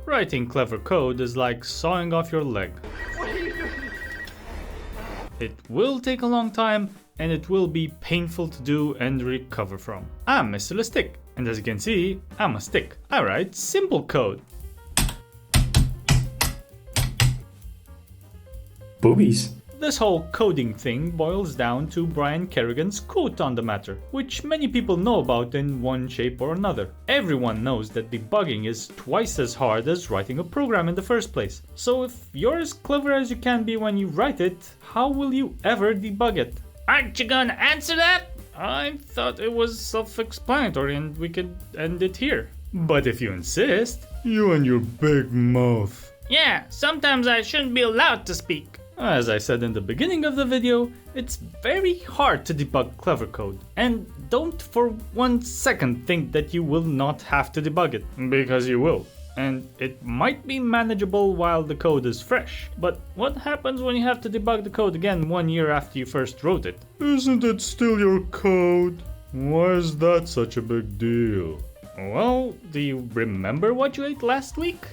Writing clever code is like sawing off your leg. It will take a long time and it will be painful to do and recover from. I'm mrlestick, and as you can see, I'm a stick. I write simple code. Boobies. This whole coding thing boils down to Brian Kernighan's quote on the matter, which many people know about in one shape or another. Everyone knows that debugging is twice as hard as writing a program in the first place. So if you're as clever as you can be when you write it, how will you ever debug it? Aren't you gonna answer that? I thought it was self-explanatory and we could end it here. But if you insist... You and your big mouth. Yeah, sometimes I shouldn't be allowed to speak. As I said in the beginning of the video, it's very hard to debug clever code. And don't for 1 second think that you will not have to debug it, because you will. And it might be manageable while the code is fresh. But what happens when you have to debug the code again 1 year after you first wrote it? Isn't it still your code? Why is that such a big deal? Well, do you remember what you ate last week?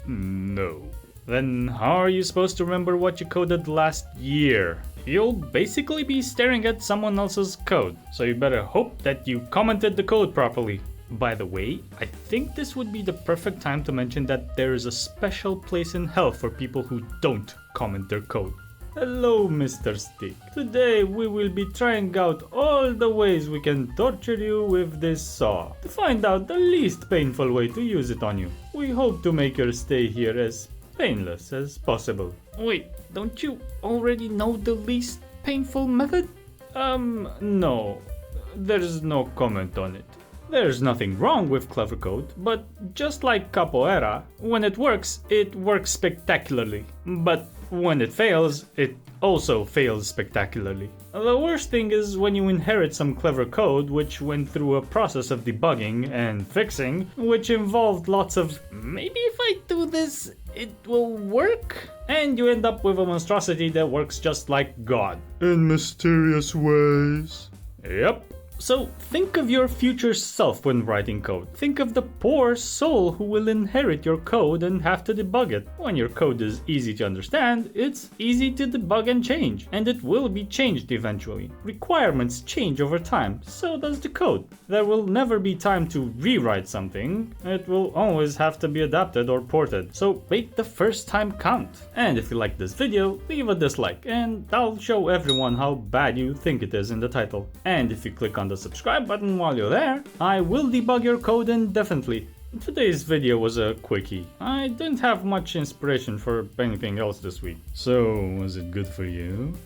No. Then how are you supposed to remember what you coded last year? You'll basically be staring at someone else's code, so you better hope that you commented the code properly. By the way, I think this would be the perfect time to mention that there is a special place in hell for people who don't comment their code. Hello, Mr. Stick. Today we will be trying out all the ways we can torture you with this saw to find out the least painful way to use it on you. We hope to make your stay here as painless as possible. Wait, don't you already know the least painful method? No. There's no comment on it. There's nothing wrong with clever code, but just like capoeira, when it works spectacularly. But when it fails, it also fails spectacularly. The worst thing is when you inherit some clever code which went through a process of debugging and fixing, which involved lots of maybe if I do this, it will work? And you end up with a monstrosity that works just like God. In mysterious ways. Yep. So think of your future self when writing code. Think of the poor soul who will inherit your code and have to debug it. When your code is easy to understand, it's easy to debug and change, and it will be changed eventually. Requirements change over time, so does the code. There will never be time to rewrite something. It will always have to be adapted or ported, so make the first time count. And if you like this video, leave a dislike, and I'll show everyone how bad you think it is in the title. And if you click on the subscribe button while you're there, I will debug your code indefinitely. Today's video was a quickie. I didn't have much inspiration for anything else this week. So, was it good for you?